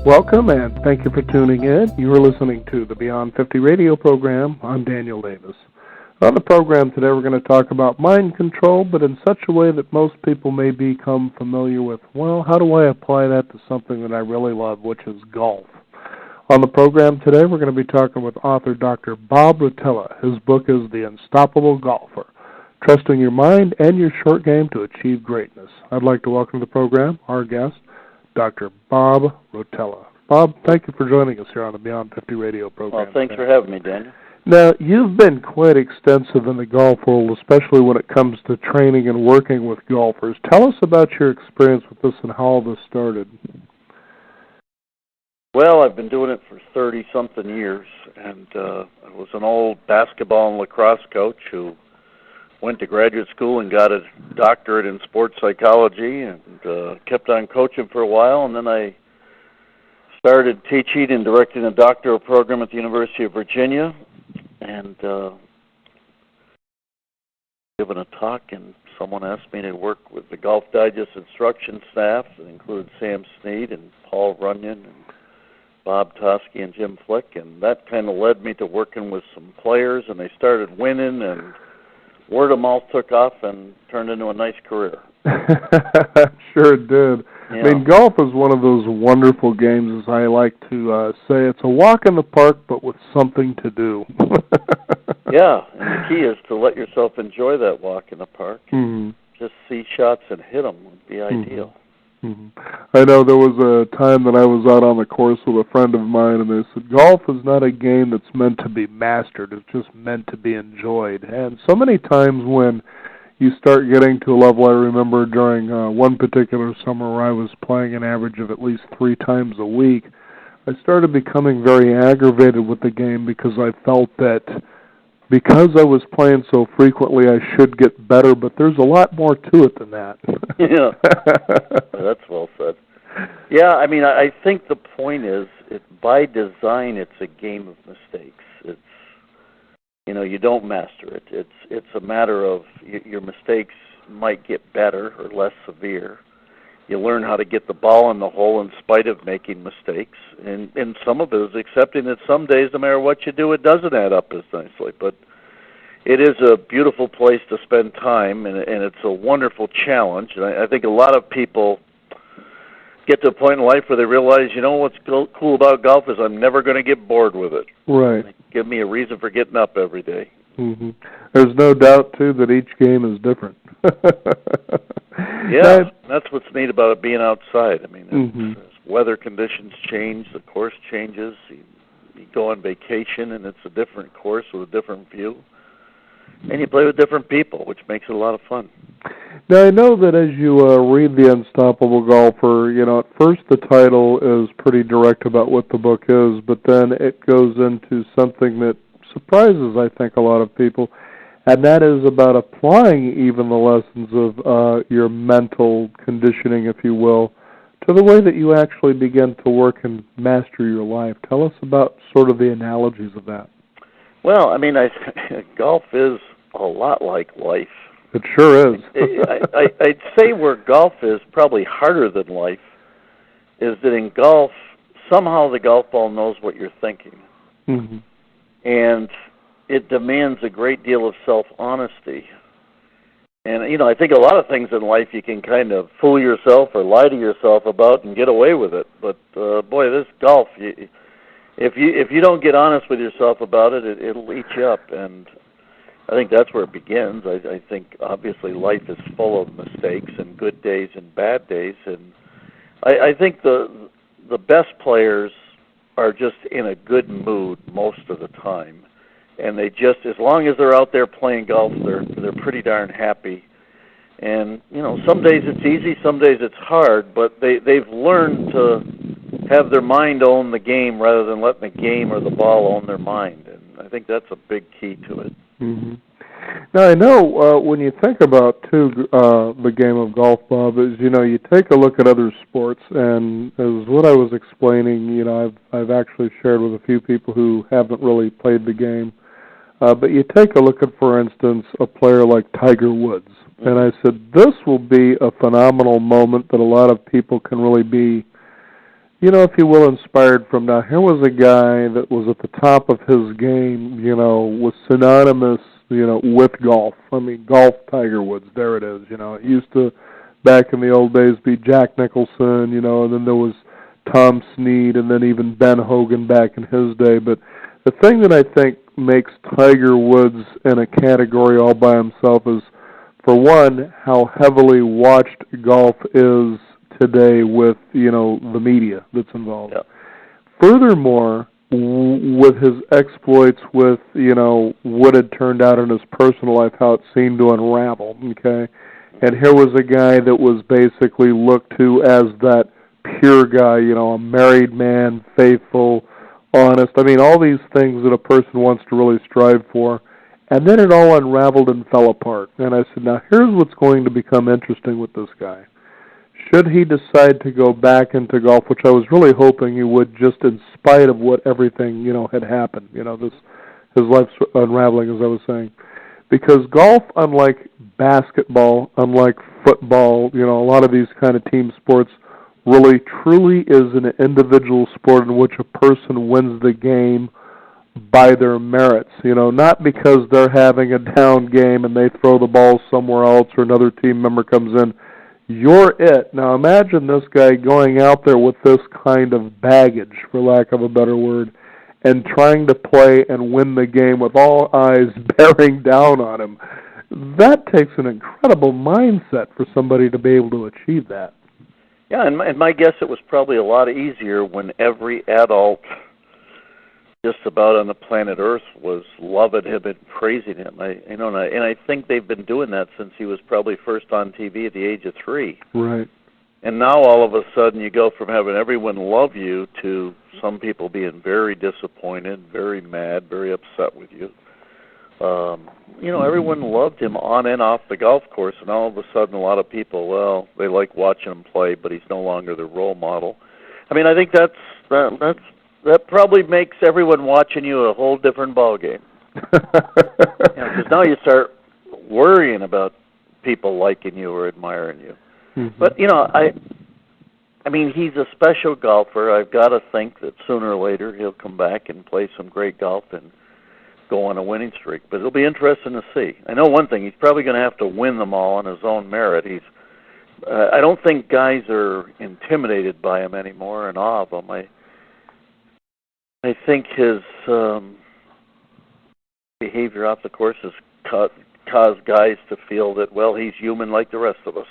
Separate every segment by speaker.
Speaker 1: Welcome, and thank you for tuning in. You are listening to the Beyond 50 radio program. I'm Daniel Davis. On the program today, we're going to talk about mind control, but in such a way that most people may become familiar with, well, how do I apply that to something that I really love, which is golf? On the program today, we're going to be talking with author Dr. Bob Rotella. His book is The Unstoppable Golfer, Trusting Your Mind and Your Short Game to Achieve Greatness. I'd like to welcome to the program our guest, Dr. Bob Rotella. Bob, thank you for joining us here on the Beyond 50 radio program.
Speaker 2: Well, thanks for having me, Daniel.
Speaker 1: Now, you've been quite extensive in the golf world, especially when it comes to training and working with golfers. Tell us about your experience with this and how all this started.
Speaker 2: Well, I've been doing it for 30-something years, and I was an old basketball and lacrosse coach who went to graduate school and got a doctorate in sports psychology and kept on coaching for a while, and then I started teaching and directing a doctoral program at the University of Virginia, and given a talk, and someone asked me to work with the Golf Digest instruction staff that included Sam Snead and Paul Runyon and Bob Toski and Jim Flick, and that kind of led me to working with some players, and they started winning, and word of mouth took off and turned into a nice career.
Speaker 1: Sure it did. Yeah. I mean, golf is one of those wonderful games, as I like to say. It's a walk in the park, but with something to do.
Speaker 2: Yeah, and the key is to let yourself enjoy that walk in the park.
Speaker 1: Mm-hmm.
Speaker 2: Just see shots and hit them would be ideal.
Speaker 1: Mm-hmm. I know there was a time that I was out on the course with a friend of mine, and they said, golf is not a game that's meant to be mastered. It's just meant to be enjoyed. And so many times when you start getting to a level, I remember during one particular summer where I was playing an average of at least 3 times a week, I started becoming very aggravated with the game because I felt that because I was playing so frequently, I should get better, but there's a lot more to it than that.
Speaker 2: Yeah, that's well said. Yeah, I mean, I think the point is, by design, it's a game of mistakes. It's, you don't master it. It's a matter of your mistakes might get better or less severe. You learn how to get the ball in the hole in spite of making mistakes. And some of it is accepting that some days, no matter what you do, it doesn't add up as nicely. But it is a beautiful place to spend time, and it's a wonderful challenge. And I think a lot of people get to a point in life where they realize, what's cool about golf is I'm never going to get bored with it.
Speaker 1: Right.
Speaker 2: Give me a reason for getting up every day.
Speaker 1: Mm-hmm. There's no doubt, too, that each game is different.
Speaker 2: Yeah, that's what's neat about it being outside. I mean, as weather conditions change, the course changes. You go on vacation, and it's a different course with a different view. And you play with different people, which makes it a lot of fun.
Speaker 1: Now, I know that as you read The Unstoppable Golfer, at first the title is pretty direct about what the book is, but then it goes into something that surprises, I think, a lot of people, and that is about applying even the lessons of your mental conditioning, if you will, to the way that you actually begin to work and master your life. Tell us about sort of the analogies of that.
Speaker 2: Well, I mean, golf is a lot like life.
Speaker 1: It sure is.
Speaker 2: I'd say where golf is probably harder than life is that in golf, somehow the golf ball knows what you're thinking.
Speaker 1: Mm-hmm.
Speaker 2: And it demands a great deal of self-honesty. And, I think a lot of things in life you can kind of fool yourself or lie to yourself about and get away with it. But, boy, this golf, if you don't get honest with yourself about it, it'll eat you up. And I think that's where it begins. I think, obviously, life is full of mistakes and good days and bad days. And I think the best players are just in a good mood most of the time. And they just, as long as they're out there playing golf, they're pretty darn happy. And, some days it's easy, some days it's hard, but they've learned to have their mind own the game rather than letting the game or the ball own their mind. And I think that's a big key to it.
Speaker 1: Mm-hmm. Now, I know when you think about, too, the game of golf, Bob, is, you take a look at other sports, and as what I was explaining, I've actually shared with a few people who haven't really played the game. But you take a look at, for instance, a player like Tiger Woods. And I said, this will be a phenomenal moment that a lot of people can really be, if you will, inspired from. Now, here was a guy that was at the top of his game, was synonymous, with golf. I mean, golf Tiger Woods, there it is. It used to, back in the old days, be Jack Nicholson, and then there was Tom Snead, and then even Ben Hogan back in his day. But the thing that I think makes Tiger Woods in a category all by himself is, for one, how heavily watched golf is today with, the media that's involved.
Speaker 2: Yeah.
Speaker 1: Furthermore, with his exploits with, what had turned out in his personal life, how it seemed to unravel, okay? And here was a guy that was basically looked to as that pure guy, a married man, faithful, honest. I mean, all these things that a person wants to really strive for. And then it all unraveled and fell apart. And I said, now here's what's going to become interesting with this guy. Should he decide to go back into golf, which I was really hoping he would, just in spite of what everything, had happened, his life's unraveling, as I was saying. Because golf, unlike basketball, unlike football, a lot of these kind of team sports, really truly is an individual sport in which a person wins the game by their merits, not because they're having a down game and they throw the ball somewhere else or another team member comes in. You're it. Now imagine this guy going out there with this kind of baggage, for lack of a better word, and trying to play and win the game with all eyes bearing down on him. That takes an incredible mindset for somebody to be able to achieve that.
Speaker 2: Yeah, and my guess it was probably a lot easier when every adult just about on the planet Earth was loving him and praising him. I think they've been doing that since he was probably first on TV at the age of 3.
Speaker 1: Right.
Speaker 2: And now all of a sudden you go from having everyone love you to some people being very disappointed, very mad, very upset with you. Everyone loved him on and off the golf course, and all of a sudden a lot of people, well, they like watching him play, but he's no longer their role model. I mean, I think that probably makes everyone watching you a whole different ballgame. Because now you start worrying about people liking you or admiring you. Mm-hmm. But, I mean, he's a special golfer. I've got to think that sooner or later he'll come back and play some great golf and go on a winning streak. But it'll be interesting to see. I know one thing, he's probably going to have to win them all on his own merit. I don't think guys are intimidated by him anymore and awe of him. I think his behavior off the course has caused guys to feel that, well, he's human like the rest of us.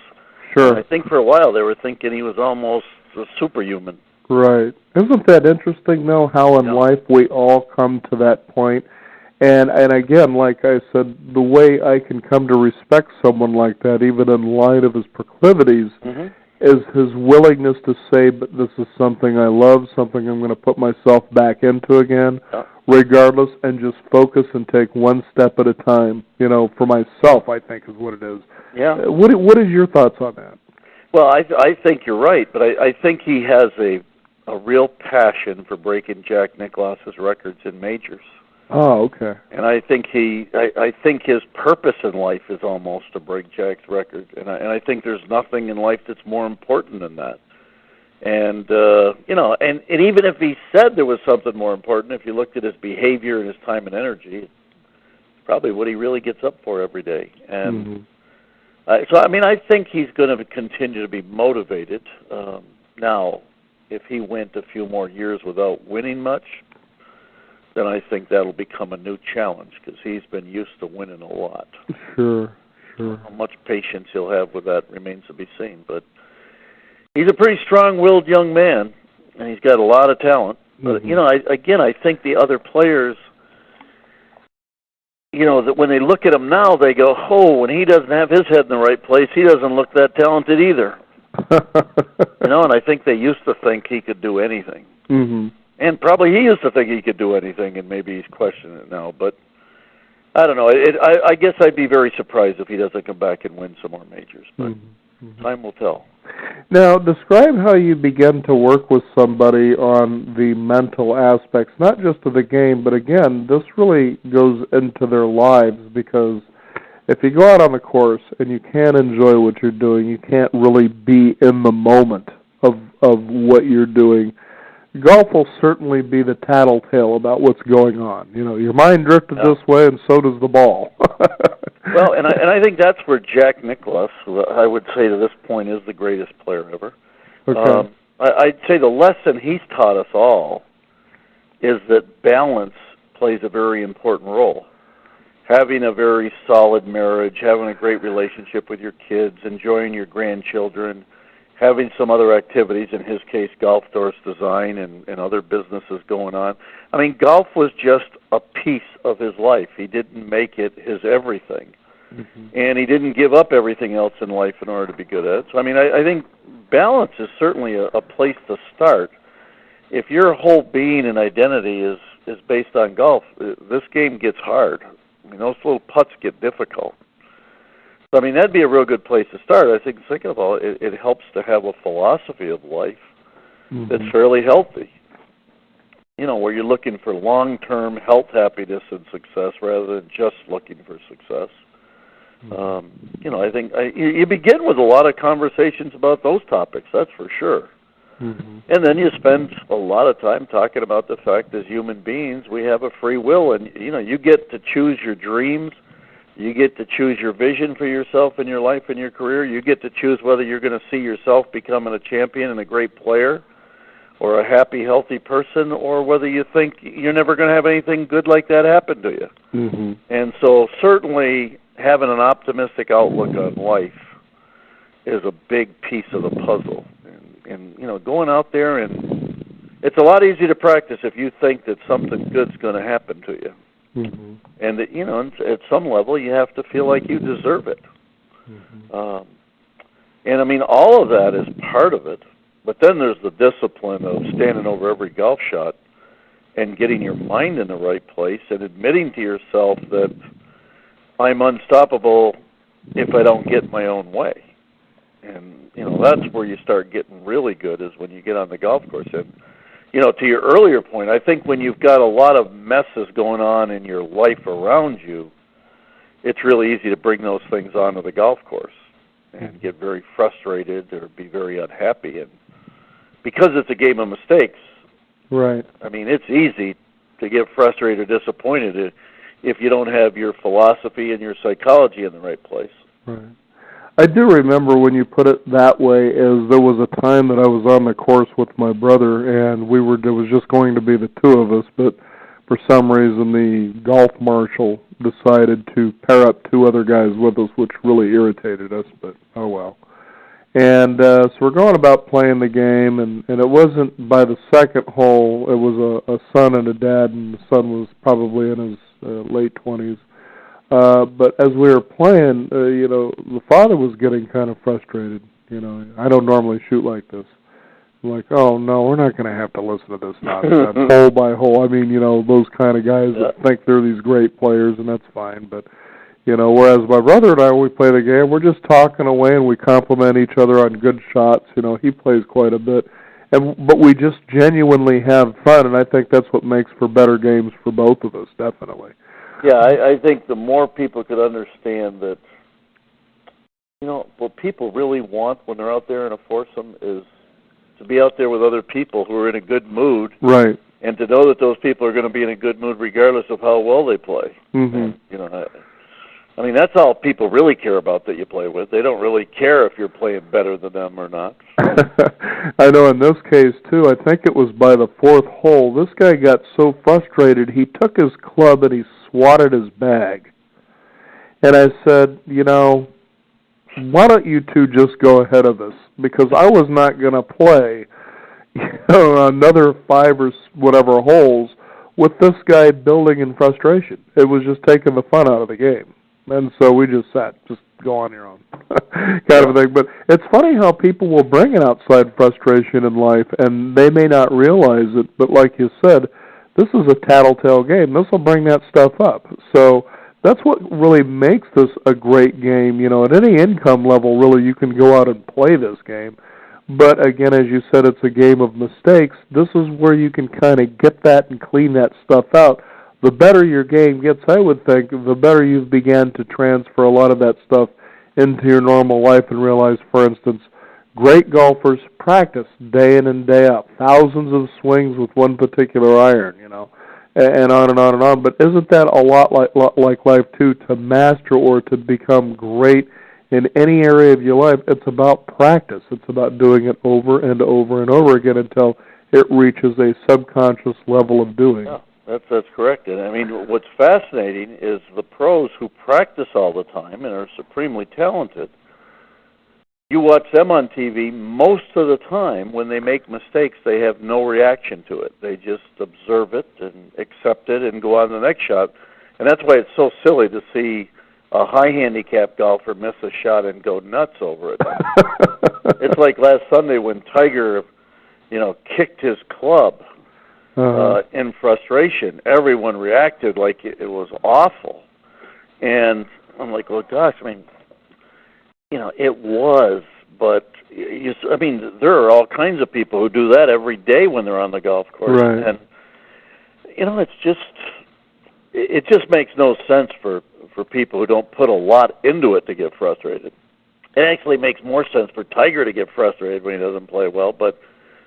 Speaker 1: Sure.
Speaker 2: And I think for a while they were thinking he was almost a superhuman.
Speaker 1: Right. Isn't that interesting, though, how in life we all come to that point? And again, like I said, the way I can come to respect someone like that, even in light of his proclivities, mm-hmm. is his willingness to say, but this is something I love, something I'm going to put myself back into again, regardless, and just focus and take one step at a time, for myself, I think is what it is.
Speaker 2: Yeah.
Speaker 1: What is your thoughts on that?
Speaker 2: Well, I think you're right, but I think he has a real passion for breaking Jack Nicklaus's records in majors.
Speaker 1: Oh, okay.
Speaker 2: And I think I think his purpose in life is almost to break Jack's record, and I think there's nothing in life that's more important than that. And and even if he said there was something more important, if you looked at his behavior and his time and energy, it's probably what he really gets up for every day. And mm-hmm. So I mean, I think he's going to continue to be motivated. Now, if he went a few more years without winning much, then I think that'll become a new challenge because he's been used to winning a lot.
Speaker 1: Sure.
Speaker 2: How much patience he'll have with that remains to be seen. But he's a pretty strong-willed young man, and he's got a lot of talent. But, mm-hmm. I think the other players, that when they look at him now, they go, oh, when he doesn't have his head in the right place, he doesn't look that talented either. And I think they used to think he could do anything. Mm-hmm. And probably he used to think he could do anything, and maybe he's questioning it now. But I don't know. I guess I'd be very surprised if he doesn't come back and win some more majors. But mm-hmm. time will tell.
Speaker 1: Now, describe how you begin to work with somebody on the mental aspects, not just of the game, but again, this really goes into their lives because if you go out on the course and you can't enjoy what you're doing, you can't really be in the moment of what you're doing. golf will certainly be the tattletale about what's going on. You know, your mind drifted this way, and so does the ball.
Speaker 2: Well, and I think that's where Jack Nicklaus, I would say to this point, is the greatest player ever.
Speaker 1: Okay.
Speaker 2: I'd say the lesson he's taught us all is that balance plays a very important role. Having a very solid marriage, having a great relationship with your kids, enjoying your grandchildren, having some other activities, in his case, golf course design and other businesses going on. I mean, golf was just a piece of his life. He didn't make it his everything. Mm-hmm. And he didn't give up everything else in life in order to be good at it. So, I mean, I think balance is certainly a place to start. If your whole being and identity is based on golf, this game gets hard. I mean, those little putts get difficult. So, I mean, that'd be a real good place to start. I think, second of all, it helps to have a philosophy of life that's fairly healthy. You know, where you're looking for long-term health, happiness, and success rather than just looking for success. You know, I think you begin with a lot of conversations about those topics, that's for sure. And then you spend a lot of time talking about the fact as human beings we have a free will, and you know, you get to choose your dreams, you get to choose your vision for yourself in your life and your career, you get to choose whether you're going to see yourself becoming a champion and a great player or a happy, healthy person, or whether you think you're never going to have anything good like that happen to you. And so certainly having an optimistic outlook on life is a big piece of the puzzle. And you know, going out there, and it's a lot easier to practice if you think that something good's going to happen to you, and that, you know, at some level you have to feel like you deserve it. And I mean, all of that is part of it, but then there's the discipline of standing over every golf shot and getting your mind in the right place and admitting to yourself that I'm unstoppable if I don't get my own way. And, you know, that's where you start getting really good, is when you get on the golf course. And, you know, to your earlier point, I think when you've got a lot of messes going on in your life around you, it's really easy to bring those things onto the golf course and get very frustrated or be very unhappy. And because it's a game of mistakes,
Speaker 1: right?
Speaker 2: I mean, it's easy to get frustrated or disappointed if you don't have your philosophy and your psychology in the right place.
Speaker 1: Right. I do remember when you put it that way, as there was a time that I was on the course with my brother, and there was just going to be the two of us, but for some reason the golf marshal decided to pair up two other guys with us, which really irritated us, but oh well. And so we're going about playing the game, and it wasn't by the second hole. It was a son and a dad, and the son was probably in his late 20s. But as we were playing, you know, the father was getting kind of frustrated. You know, I don't normally shoot like this. I'm like, oh, no, we're not going to have to listen to this nonsense, hole by hole. I mean, you know, those kind of guys that think they're these great players, and that's fine. But, you know, whereas my brother and I, when we play the game, we're just talking away, and we compliment each other on good shots. You know, he plays quite a bit. But we just genuinely have fun, and I think that's what makes for better games for both of us, definitely.
Speaker 2: Yeah, I think the more people could understand that, you know, what people really want when they're out there in a foursome is to be out there with other people who are in a good mood.
Speaker 1: Right.
Speaker 2: And to know that those people are going to be in a good mood regardless of how well they play. And, you know, I mean, that's all people really care about that you play with. They don't really care if you're playing better than them or not.
Speaker 1: I know in this case, too, I think it was by the fourth hole, this guy got so frustrated, he took his club and he swatted his bag. And I said, you know, why don't you two just go ahead of us? Because I was not going to play, you know, another 5 or whatever holes with this guy building in frustration. It was just taking the fun out of the game. And so we just sat, just go on your own kind of a thing. But it's funny how people will bring an outside frustration in life, and they may not realize it, but like you said, this is a tattletale game. This will bring that stuff up. So that's what really makes this a great game. You know, at any income level, really, you can go out and play this game. But again, as you said, it's a game of mistakes. This is where you can kind of get that and clean that stuff out. The better your game gets, I would think, the better you've began to transfer a lot of that stuff into your normal life and realize, for instance, Great golfers practice day in and day out, thousands of swings with one particular iron, and on and on and on. But isn't that a lot like life too? To master or to become great in any area of your life, it's about practice. It's about doing it over and over and over again until it reaches a subconscious level of doing.
Speaker 2: Yeah, that's correct. And I mean, what's fascinating is the pros who practice all the time and are supremely talented. You watch them on TV, most of the time when they make mistakes, they have no reaction to it. They just observe it and accept it and go on to the next shot. And that's why it's so silly to see a high handicap golfer miss a shot and go nuts over it. It's like last Sunday when Tiger, kicked his club in frustration. Everyone reacted like it was awful. And I'm like, well, gosh, I mean, it was, but there are all kinds of people who do that every day when they're on the golf course.
Speaker 1: Right.
Speaker 2: And, it just makes no sense for people who don't put a lot into it to get frustrated. It actually makes more sense for Tiger to get frustrated when he doesn't play well, but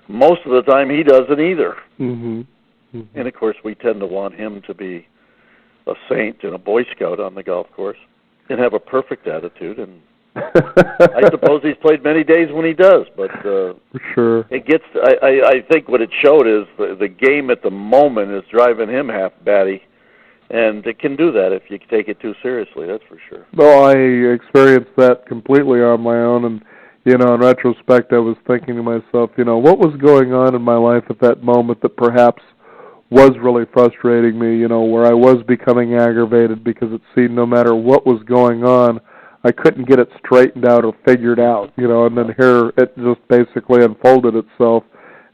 Speaker 2: most of the time he doesn't either.
Speaker 1: Mm-hmm. Mm-hmm.
Speaker 2: And, of course, we tend to want him to be a saint and a Boy Scout on the golf course and have a perfect attitude. And I suppose he's played many days when he does, but
Speaker 1: sure.
Speaker 2: It gets. I think what it showed is the game at the moment is driving him half batty, and it can do that if you take it too seriously. That's for sure.
Speaker 1: Well, I experienced that completely on my own, and in retrospect, I was thinking to myself, what was going on in my life at that moment that perhaps was really frustrating me. Where I was becoming aggravated because it seemed no matter what was going on, I couldn't get it straightened out or figured out, and then here it just basically unfolded itself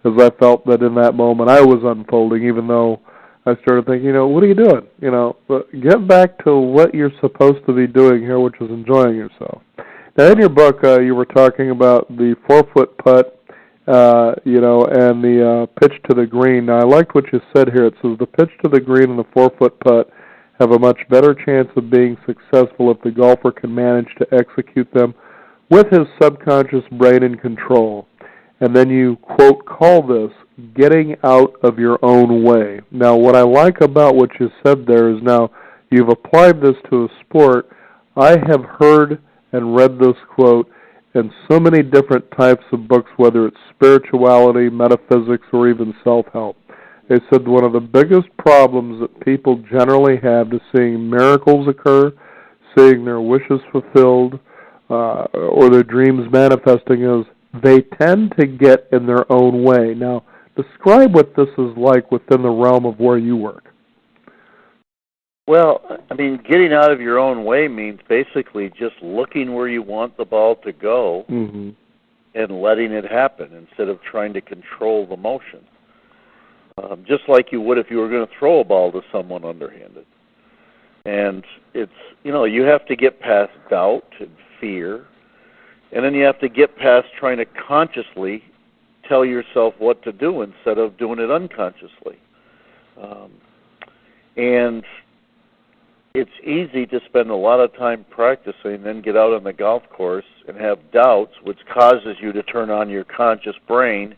Speaker 1: as I felt that in that moment I was unfolding, even though I started thinking, what are you doing? But get back to what you're supposed to be doing here, which is enjoying yourself. Now, in your book, you were talking about the 4-foot putt, and the pitch to the green. Now, I liked what you said here. It says the pitch to the green and the 4-foot putt have a much better chance of being successful if the golfer can manage to execute them with his subconscious brain in control. And then you, quote, call this getting out of your own way. Now, what I like about what you said there is now you've applied this to a sport. I have heard and read this quote in so many different types of books, whether it's spirituality, metaphysics, or even self-help. They said one of the biggest problems that people generally have to seeing miracles occur, seeing their wishes fulfilled, or their dreams manifesting is they tend to get in their own way. Now, describe what this is like within the realm of where you work.
Speaker 2: Well, getting out of your own way means basically just looking where you want the ball to go
Speaker 1: mm-hmm.
Speaker 2: and letting it happen instead of trying to control the motion. Just like you would if you were going to throw a ball to someone underhanded. And it's, you have to get past doubt and fear, and then you have to get past trying to consciously tell yourself what to do instead of doing it unconsciously. And it's easy to spend a lot of time practicing, then get out on the golf course and have doubts, which causes you to turn on your conscious brain,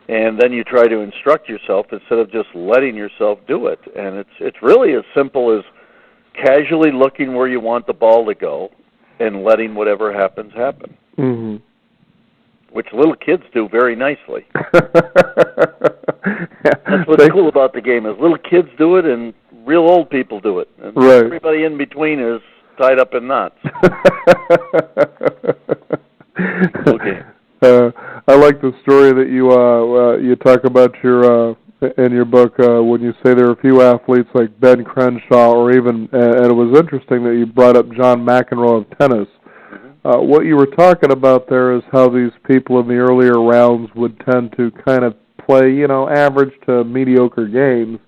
Speaker 2: and then you try to instruct yourself instead of just letting yourself do it. And it's really as simple as casually looking where you want the ball to go and letting whatever happens happen.
Speaker 1: Mm-hmm.
Speaker 2: Which little kids do very nicely. That's what's cool about the game is little kids do it and real old people do it. And
Speaker 1: right.
Speaker 2: Everybody in between is tied up in knots. Okay.
Speaker 1: I like the story that you talk about in your book when you say there are a few athletes like Ben Crenshaw or even, and it was interesting that you brought up John McEnroe of tennis.
Speaker 2: Mm-hmm.
Speaker 1: What you were talking about there is how these people in the earlier rounds would tend to kind of play, average to mediocre games,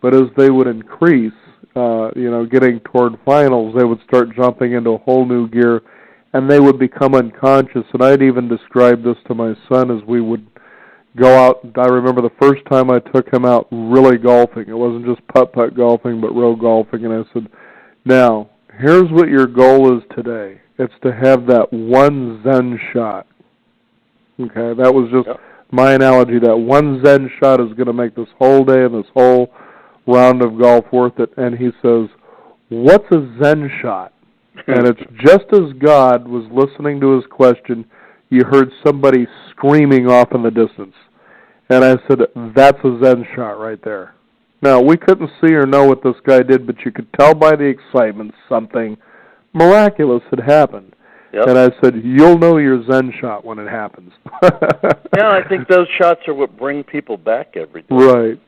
Speaker 1: but as they would increase, getting toward finals, they would start jumping into a whole new gear, and they would become unconscious. And I'd even describe this to my son as we would go out. I remember the first time I took him out really golfing. It wasn't just putt-putt golfing, but row golfing. And I said, now, here's what your goal is today. It's to have that one Zen shot. Okay, that was just
Speaker 2: Yep.
Speaker 1: my analogy. That one Zen shot is going to make this whole day and this whole round of golf worth it. And he says, "What's a Zen shot?" And it's just as God was listening to his question, you heard somebody screaming off in the distance. And I said, "That's a Zen shot right there." Now, we couldn't see or know what this guy did, but you could tell by the excitement something miraculous had happened.
Speaker 2: Yep.
Speaker 1: And I said, "You'll know your Zen shot when it happens."
Speaker 2: Yeah, I think those shots are what bring people back every day.
Speaker 1: Right.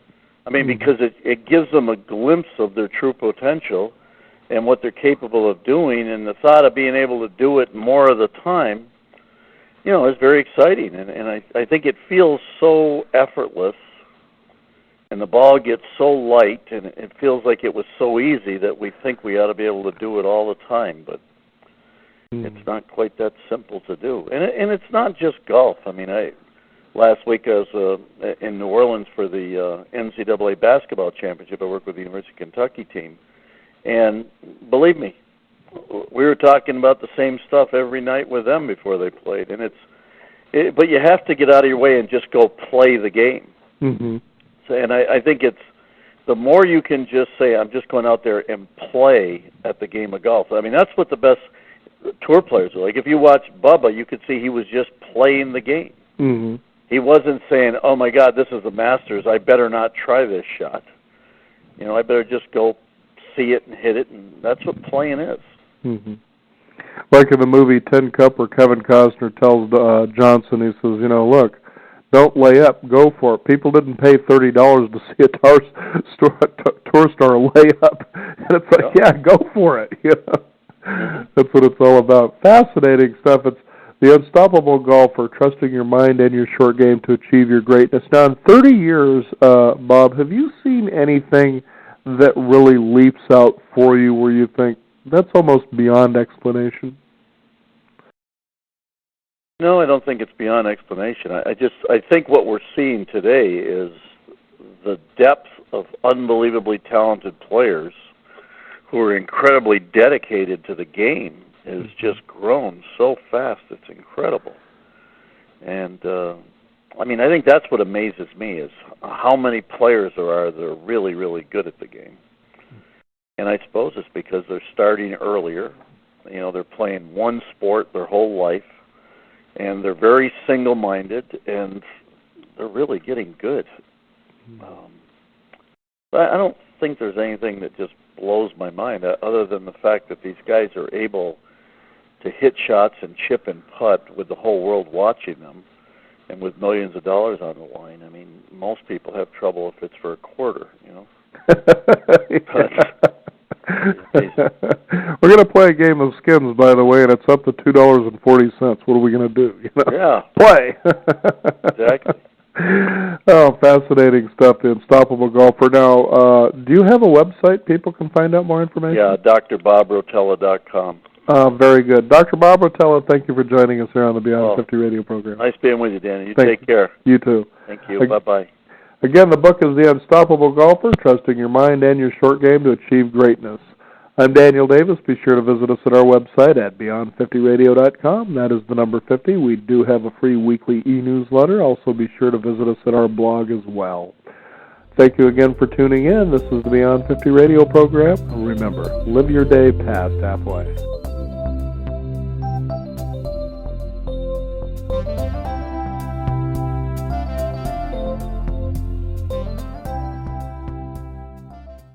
Speaker 2: I mean, because it gives them a glimpse of their true potential and what they're capable of doing, and the thought of being able to do it more of the time, is very exciting. And I think it feels so effortless, and the ball gets so light, and it feels like it was so easy that we think we ought to be able to do it all the time, but it's not quite that simple to do. And it's not just golf. I mean, last week I was in New Orleans for the NCAA basketball championship. I worked with the University of Kentucky team. And believe me, we were talking about the same stuff every night with them before they played. And but you have to get out of your way and just go play the game.
Speaker 1: Mm-hmm.
Speaker 2: So, and I think it's the more you can just say, I'm just going out there and play at the game of golf. I mean, that's what the best tour players are like. If you watch Bubba, you could see he was just playing the game.
Speaker 1: Mm-hmm.
Speaker 2: He wasn't saying, "Oh my God, this is the Masters. I better not try this shot. I better just go see it and hit it." And that's what playing is.
Speaker 1: Mm-hmm. Like in the movie Tin Cup, where Kevin Costner tells Johnson, he says, "Look, don't lay up, go for it. People didn't pay $30 to see a tour star lay up." And it's like, yeah, go for it. That's what it's all about. Fascinating stuff. It's the unstoppable golfer, trusting your mind and your short game to achieve your greatness. Now, in 30 years, Bob, have you seen anything that really leaps out for you where you think that's almost beyond explanation?
Speaker 2: No, I don't think it's beyond explanation. I think what we're seeing today is the depth of unbelievably talented players who are incredibly dedicated to the game has just grown so fast. It's incredible. And, I think that's what amazes me is how many players there are that are really, really good at the game. And I suppose it's because they're starting earlier. They're playing one sport their whole life, and they're very single-minded, and they're really getting good. But I don't think there's anything that just blows my mind other than the fact that these guys are able to hit shots and chip and putt with the whole world watching them and with millions of dollars on the line. I mean, most people have trouble if it's for a quarter,
Speaker 1: We're going to play a game of skins, by the way, and it's up to $2.40. What are we going to do?
Speaker 2: Yeah.
Speaker 1: Play.
Speaker 2: Exactly.
Speaker 1: Oh, fascinating stuff, the Unstoppable Golfer. Now, do you have a website people can find out more information?
Speaker 2: Yeah, drbobrotella.com.
Speaker 1: Very good. Dr. Bob Rotella, thank you for joining us here on the Beyond 50 radio program.
Speaker 2: Nice being with you, Danny. You take care.
Speaker 1: You too.
Speaker 2: Thank you. Bye-bye.
Speaker 1: Again, the book is The Unstoppable Golfer, Trusting Your Mind and Your Short Game to Achieve Greatness. I'm Daniel Davis. Be sure to visit us at our website at beyond50radio.com. That is the number 50. We do have a free weekly e-newsletter. Also be sure to visit us at our blog as well. Thank you again for tuning in. This is the Beyond 50 radio program. Remember, live your day past halfway.